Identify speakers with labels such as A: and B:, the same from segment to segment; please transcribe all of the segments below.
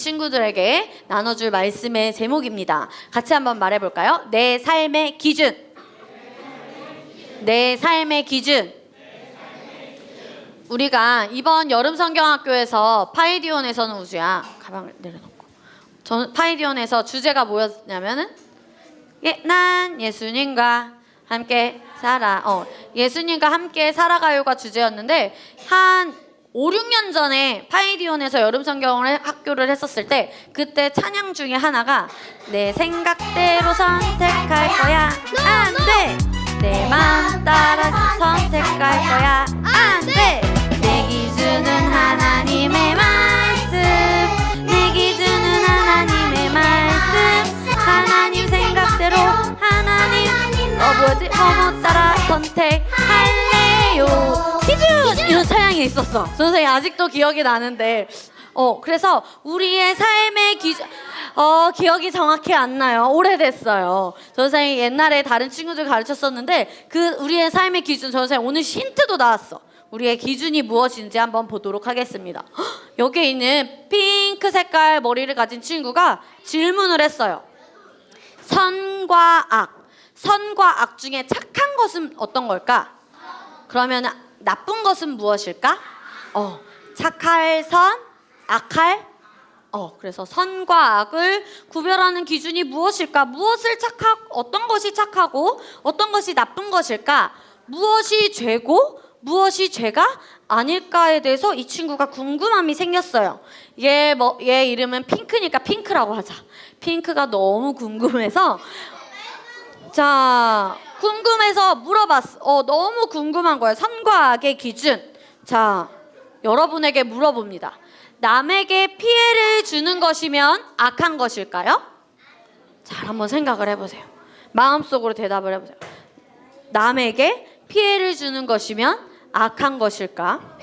A: 친구들에게 나눠줄 말씀의 제목입니다. 같이 한번 말해볼까요? 내 삶의 기준. 내 삶의 기준. 우리가 이번 여름 성경학교에서 파이디온에서는 우주야 가방을 내려놓고 파이디온에서 주제가 뭐였냐면은 난 예수님과 함께 예수님과 함께 살아가요가 주제였는데 한 5, 6년 전에 파이디온에서 여름 성경을 학교를 했었을 때 그때 찬양 중에 하나가 내 생각대로 선택할 거야 안 돼. 내 마음 따라 선택할 거야 안 돼. 내 기준은 하나님의 말씀. 내 기준은 하나님의 말씀. 하나님 생각대로 하나님 뭐뭐 따라 선택할래요. 기준! 이런 찬양이 있었어. 선생님 아직도 기억이 나는데 그래서 우리의 삶의 기준 기억이 정확히 안 나요. 오래됐어요. 선생님 옛날에 다른 친구들 가르쳤었는데 그 우리의 삶의 기준 선생님 오늘 힌트도 나왔어. 우리의 기준이 무엇인지 한번 보도록 하겠습니다. 여기에 있는 핑크 색깔 머리를 가진 친구가 질문을 했어요. 선과 악 중에 착한 것은 어떤 걸까? 그러면 나쁜 것은 무엇일까? 착할 선, 악할. 그래서 선과 악을 구별하는 기준이 무엇일까? 어떤 것이 착하고 어떤 것이 나쁜 것일까? 무엇이 죄고 무엇이 죄가 아닐까에 대해서 이 친구가 궁금함이 생겼어요. 얘 이름은 핑크니까 핑크라고 하자. 핑크가 너무 궁금해서 궁금해서 물어봤어. 너무 궁금한 거예요. 선과 악의 기준. 여러분에게 물어봅니다. 남에게 피해를 주는 것이면 악한 것일까요? 잘 한번 생각을 해보세요. 마음속으로 대답을 해보세요. 남에게 피해를 주는 것이면 악한 것일까?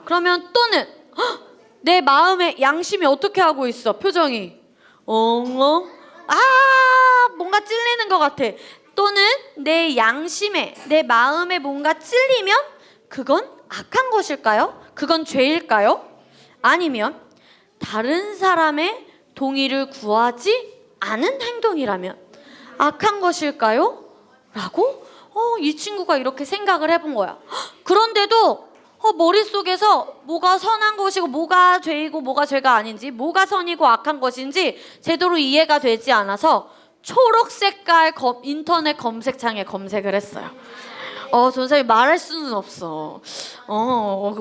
A: 그러면 또는 내 마음의 양심이 어떻게 하고 있어? 표정이 뭔가 찔리는 것 같아. 또는 내 양심에 내 마음에 뭔가 찔리면 그건 악한 것일까요? 그건 죄일까요? 아니면 다른 사람의 동의를 구하지 않은 행동이라면 악한 것일까요? 라고 이 친구가 이렇게 생각을 해본 거야. 그런데도 머릿속에서 뭐가 선한 것이고 뭐가 죄이고 뭐가 죄가 아닌지, 뭐가 선이고 악한 것인지 제대로 이해가 되지 않아서 초록 색깔 인터넷 검색창에 검색을 했어요. 선생님 말할 수는 없어.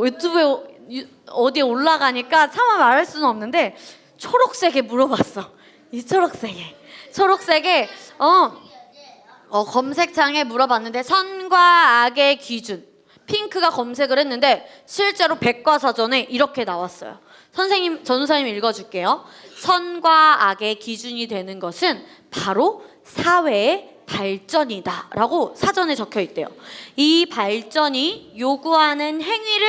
A: 유튜브에 어디에 올라가니까 차마 말할 수는 없는데 초록색에 물어봤어. 이 초록색에 검색창에 물어봤는데 선과 악의 기준. 핑크가 검색을 했는데 실제로 백과사전에 이렇게 나왔어요. 전우사님 읽어줄게요. 선과 악의 기준이 되는 것은 바로 사회의 발전이다 라고 사전에 적혀 있대요. 이 발전이 요구하는 행위를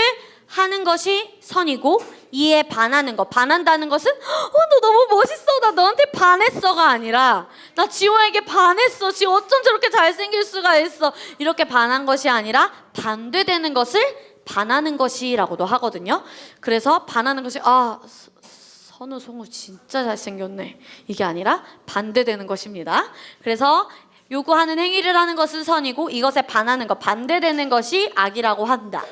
A: 하는 것이 선이고 이에 반하는 것. 반한다는 것은 너 너무 멋있어 나 너한테 반했어가 아니라 나 지호에게 반했어. 지호 어쩜 저렇게 잘생길 수가 있어. 이렇게 반한 것이 아니라 반대되는 것을 반하는 것이라고도 하거든요. 그래서 반하는 것이 선우 송우 진짜 잘생겼네 이게 아니라 반대되는 것입니다. 그래서 요구하는 행위를 하는 것은 선이고 이것에 반하는 것, 반대되는 것이 악이라고 한다.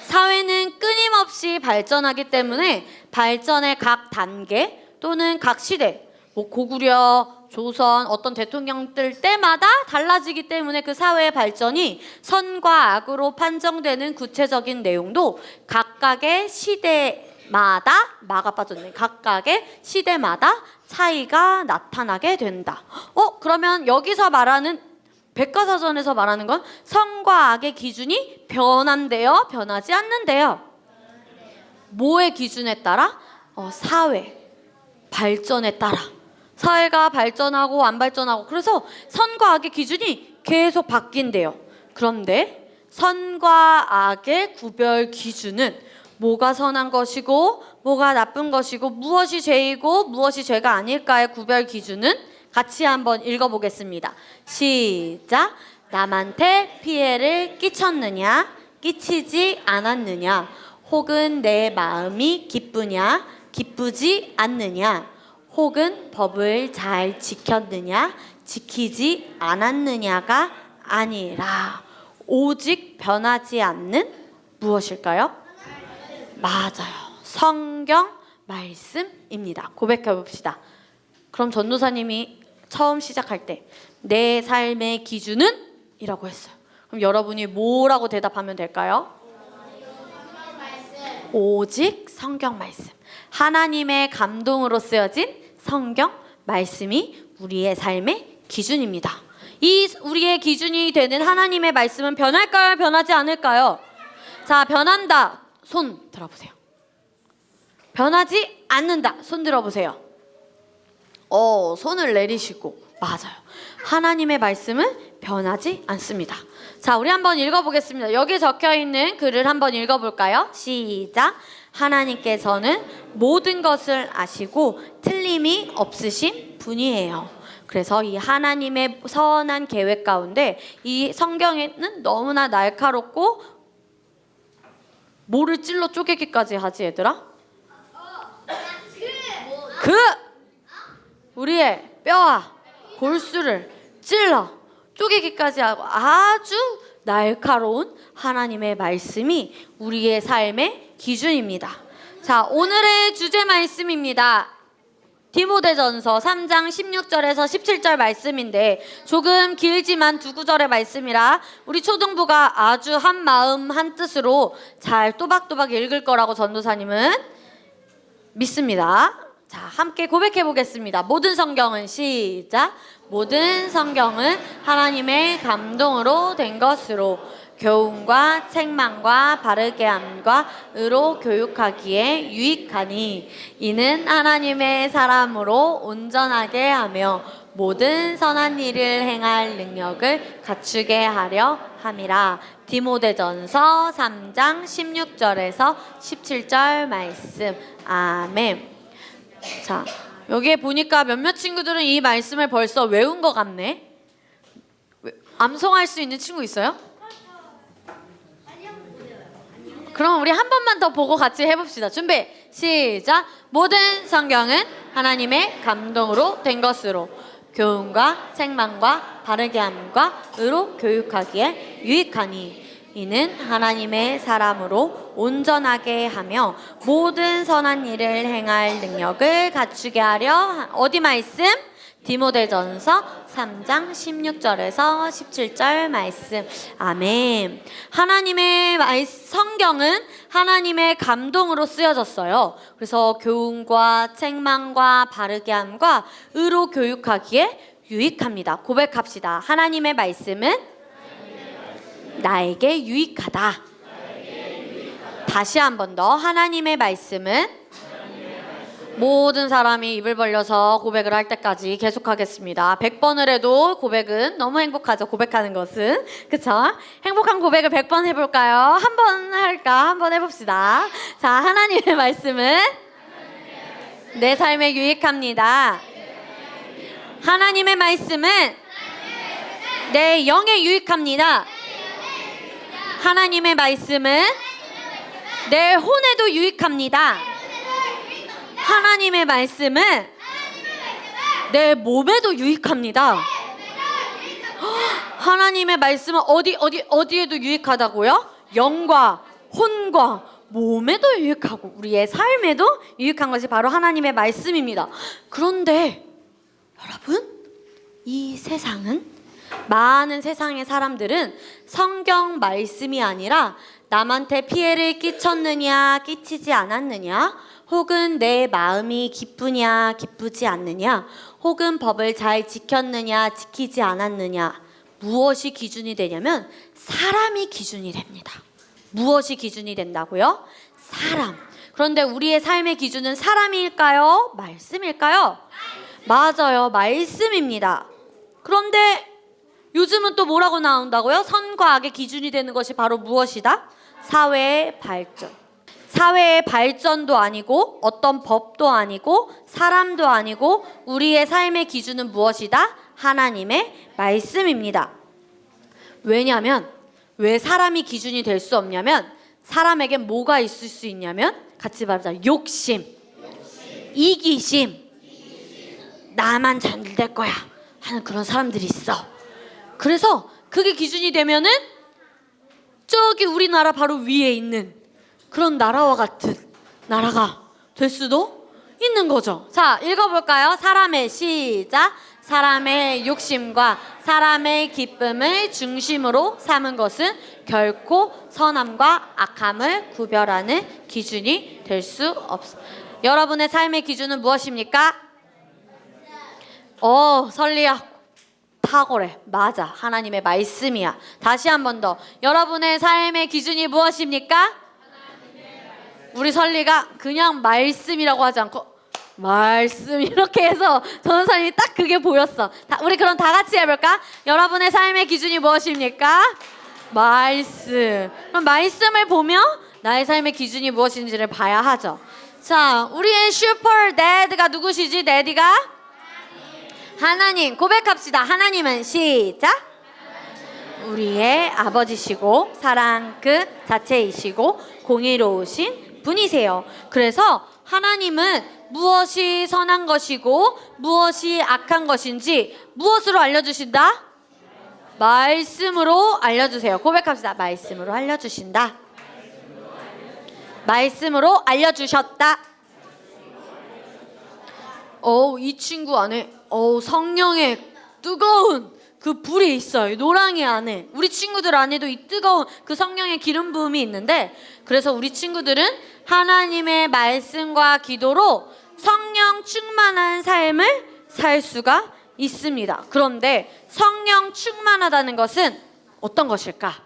A: 사회는 끊임없이 발전하기 때문에 발전의 각 단계 또는 각 시대, 고구려, 조선 어떤 대통령들 때마다 달라지기 때문에 그 사회의 발전이 선과 악으로 판정되는 구체적인 내용도 각각의 시대마다 각각의 시대마다 차이가 나타나게 된다. 그러면 여기서 말하는 백과사전에서 말하는 건 선과 악의 기준이 변한대요? 변하지 않는데요? 뭐의 기준에 따라? 사회 발전에 따라. 사회가 발전하고 안 발전하고 그래서 선과 악의 기준이 계속 바뀐대요. 그런데 선과 악의 구별 기준은 뭐가 선한 것이고 뭐가 나쁜 것이고 무엇이 죄이고 무엇이 죄가 아닐까의 구별 기준은 같이 한번 읽어보겠습니다. 시작. 남한테 피해를 끼쳤느냐 끼치지 않았느냐 혹은 내 마음이 기쁘냐 기쁘지 않느냐? 혹은 법을 잘 지켰느냐? 지키지 않았느냐가 아니라 오직 변하지 않는 무엇일까요? 맞아요. 성경 말씀입니다. 고백해 봅시다. 그럼 전도사님이 처음 시작할 때 내 삶의 기준은? 이라고 했어요. 그럼 여러분이 뭐라고 대답하면 될까요? 오직 성경 말씀. 하나님의 감동으로 쓰여진 성경 말씀이 우리의 삶의 기준입니다. 이 우리의 기준이 되는 하나님의 말씀은 변할까요? 변하지 않을까요? 자, 변한다. 손 들어보세요. 변하지 않는다. 손 들어보세요. 손을 내리시고. 맞아요. 하나님의 말씀은 변하지 않습니다. 자, 우리 한번 읽어보겠습니다. 여기 적혀있는 글을 한번 읽어볼까요? 시작. 하나님께서는 모든 것을 아시고 틀림이 없으신 분이에요. 그래서 이 하나님의 선한 계획 가운데 이 성경에는 너무나 날카롭고 뭐를 찔러 쪼개기까지 하지, 얘들아? 우리의 뼈와 골수를 찔러 쪼개기까지 하고 아주 날카로운 하나님의 말씀이 우리의 삶의 기준입니다. 자, 오늘의 주제 말씀입니다. 디모데전서 3장 16절에서 17절 말씀인데 조금 길지만 두 구절의 말씀이라 우리 초등부가 아주 한 마음 한 뜻으로 잘 또박또박 읽을 거라고 전도사님은 믿습니다. 자, 함께 고백해 보겠습니다. 모든 성경은 시작. 모든 성경은 하나님의 감동으로 된 것으로 교훈과 책망과 바르게 함과 의로 교육하기에 유익하니 이는 하나님의 사람으로 온전하게 하며 모든 선한 일을 행할 능력을 갖추게 하려 함이라. 디모데전서 3장 16절에서 17절 말씀. 아멘. 자, 여기에 보니까 몇몇 친구들은 이 말씀을 벌써 외운 것 같네. 암송할 수 있는 친구 있어요? 그럼 우리 한 번만 더 보고 같이 해봅시다. 준비 시작. 모든 성경은 하나님의 감동으로 된 것으로 교훈과 책망과 바르게 함과 의로 교육하기에 유익하니 이는 하나님의 사람으로 온전하게 하며 모든 선한 일을 행할 능력을 갖추게 하려. 어디 말씀? 디모데전서 3장 16절에서 17절 말씀. 아멘. 하나님의 성경은 하나님의 감동으로 쓰여졌어요. 그래서 교훈과 책망과 바르게 함과 의로 교육하기에 유익합니다. 고백합시다. 하나님의 말씀은 나에게 유익하다. 다시 한 번 더. 하나님의 말씀은 모든 사람이 입을 벌려서 고백을 할 때까지 계속하겠습니다. 100번을 해도 고백은 너무 행복하죠. 고백하는 것은. 그쵸? 행복한 고백을 100번 해볼까요? 한 번 할까? 한 번 해봅시다. 자, 하나님의 말씀은 내 삶에 유익합니다. 하나님의 말씀은 내 영에 유익합니다. 하나님의 말씀은 내 혼에도 유익합니다. 하나님의 말씀은 내 몸에도 유익합니다. 하나님의 말씀은 어디에도 유익하다고요? 영과 혼과 몸에도 유익하고 우리의 삶에도 유익한 것이 바로 하나님의 말씀입니다. 그런데 여러분, 이 세상은 많은 세상의 사람들은 성경 말씀이 아니라 남한테 피해를 끼쳤느냐 끼치지 않았느냐, 혹은 내 마음이 기쁘냐 기쁘지 않느냐, 혹은 법을 잘 지켰느냐 지키지 않았느냐, 무엇이 기준이 되냐면 사람이 기준이 됩니다. 무엇이 기준이 된다고요? 사람. 그런데 우리의 삶의 기준은 사람일까요? 말씀일까요? 맞아요. 말씀입니다. 그런데 요즘은 또 뭐라고 나온다고요? 선과 악의 기준이 되는 것이 바로 무엇이다? 사회의 발전. 사회의 발전도 아니고 어떤 법도 아니고 사람도 아니고 우리의 삶의 기준은 무엇이다? 하나님의 말씀입니다. 왜냐하면 왜 사람이 기준이 될 수 없냐면 사람에게 뭐가 있을 수 있냐면 같이 말하자. 욕심. 이기심, 나만 잘 될 거야 하는 그런 사람들이 있어. 그래서 그게 기준이 되면은 저기 우리나라 바로 위에 있는 그런 나라와 같은 나라가 될 수도 있는 거죠. 자, 읽어볼까요? 사람의 시작. 사람의 욕심과 사람의 기쁨을 중심으로 삼은 것은 결코 선함과 악함을 구별하는 기준이 될 수 없어. 여러분의 삶의 기준은 무엇입니까? 설리야 탁월해. 맞아. 하나님의 말씀이야. 다시 한 번 더. 여러분의 삶의 기준이 무엇입니까? 우리 설리가 그냥 말씀이라고 하지 않고 말씀 이렇게 해서 전도사님이 딱 그게 보였어. 우리 그럼 다 같이 해볼까? 여러분의 삶의 기준이 무엇입니까? 말씀. 그럼 말씀을 보며 나의 삶의 기준이 무엇인지를 봐야 하죠. 자, 우리의 슈퍼 데드가 누구시지? 데디가? 하나님. 고백합시다. 하나님은 시작. 우리의 아버지시고 사랑 그 자체이시고 공의로우신 분이세요. 그래서 하나님은 무엇이 선한 것이고 무엇이 악한 것인지 무엇으로 알려주신다? 말씀으로 알려주세요. 고백합시다. 말씀으로 알려주신다. 말씀으로 알려주셨다. 이 친구 안에 성령의 뜨거운 그 불이 있어요. 노랑이 안에. 우리 친구들 안에도 이 뜨거운 그 성령의 기름 부음이 있는데, 그래서 우리 친구들은 하나님의 말씀과 기도로 성령 충만한 삶을 살 수가 있습니다. 그런데 성령 충만하다는 것은 어떤 것일까?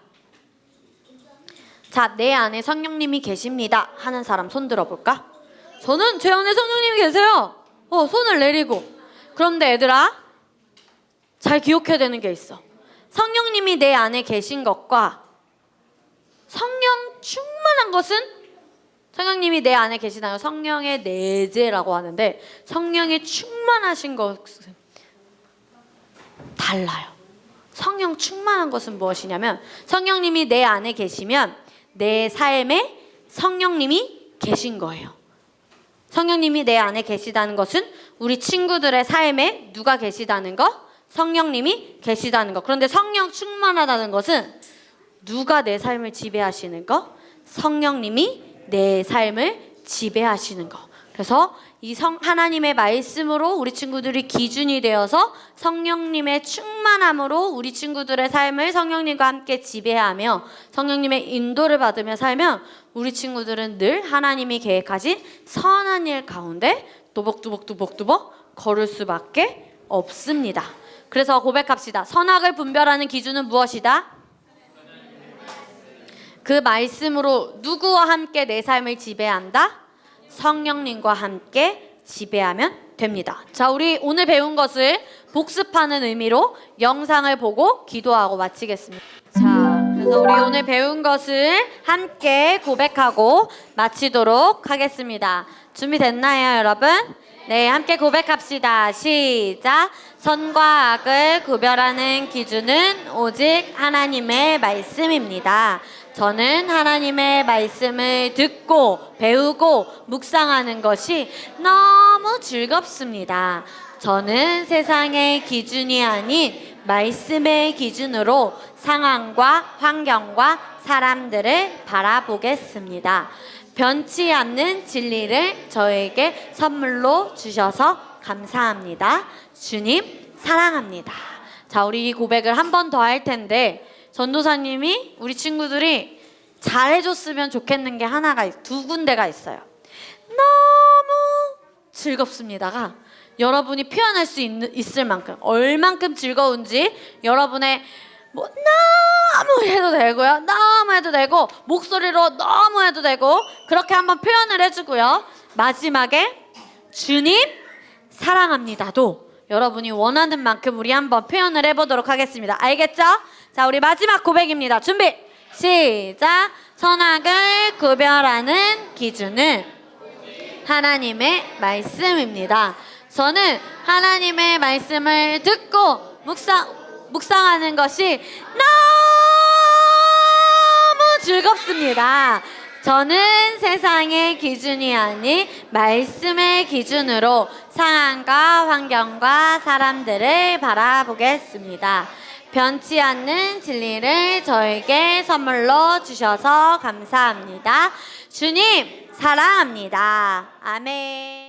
A: 자, 내 안에 성령님이 계십니다 하는 사람 손 들어볼까? 저는 제 안에 성령님이 계세요. 손을 내리고. 그런데 얘들아, 잘 기억해야 되는 게 있어. 성령님이 내 안에 계신 것과 성령 충만한 것은, 성령님이 내 안에 계시다는 성령의 내재라고 하는데, 성령이 충만하신 것은 달라요. 성령 충만한 것은 무엇이냐면, 성령님이 내 안에 계시면 내 삶에 성령님이 계신 거예요. 성령님이 내 안에 계시다는 것은 우리 친구들의 삶에 누가 계시다는 거? 성령님이 계시다는 거. 그런데 성령 충만하다는 것은 누가 내 삶을 지배하시는 거? 성령님이 내 삶을 지배하시는 거. 그래서 이 하나님의 말씀으로 우리 친구들이 기준이 되어서 성령님의 충만함으로 우리 친구들의 삶을 성령님과 함께 지배하며 성령님의 인도를 받으며 살면 우리 친구들은 늘 하나님이 계획하신 선한 일 가운데 또박또박 걸을 수밖에 없습니다. 그래서 고백합시다. 선악을 분별하는 기준은 무엇이다? 그 말씀으로 누구와 함께 내 삶을 지배한다? 성령님과 함께 지배하면 됩니다. 자, 우리 오늘 배운 것을 복습하는 의미로 영상을 보고 기도하고 마치겠습니다. 자, 그래서 우리 오늘 배운 것을 함께 고백하고 마치도록 하겠습니다. 준비됐나요, 여러분? 네, 함께 고백합시다. 시작. 선과 악을 구별하는 기준은 오직 하나님의 말씀입니다. 저는 하나님의 말씀을 듣고 배우고 묵상하는 것이 너무 즐겁습니다. 저는 세상의 기준이 아닌 말씀의 기준으로 상황과 환경과 사람들을 바라보겠습니다. 변치 않는 진리를 저에게 선물로 주셔서 감사합니다. 주님 사랑합니다. 자, 우리 이 고백을 한 번 더 할 텐데, 전도사님이 우리 친구들이 잘해줬으면 좋겠는 게 두 군데가 있어요. 너무 즐겁습니다가 여러분이 표현할 수 있을 만큼, 얼만큼 즐거운지 여러분의 너무 해도 되고요, 너무 해도 되고, 목소리로 너무 해도 되고, 그렇게 한번 표현을 해주고요. 마지막에 주님 사랑합니다도 여러분이 원하는 만큼 우리 한번 표현을 해보도록 하겠습니다. 알겠죠? 자, 우리 마지막 고백입니다. 준비 시작. 선악을 구별하는 기준은 하나님의 말씀입니다. 저는 하나님의 말씀을 듣고 묵상하는 것이 너무 즐겁습니다. 저는 세상의 기준이 아닌 말씀의 기준으로 상황과 환경과 사람들을 바라보겠습니다. 변치 않는 진리를 저에게 선물로 주셔서 감사합니다. 주님 사랑합니다. 아멘.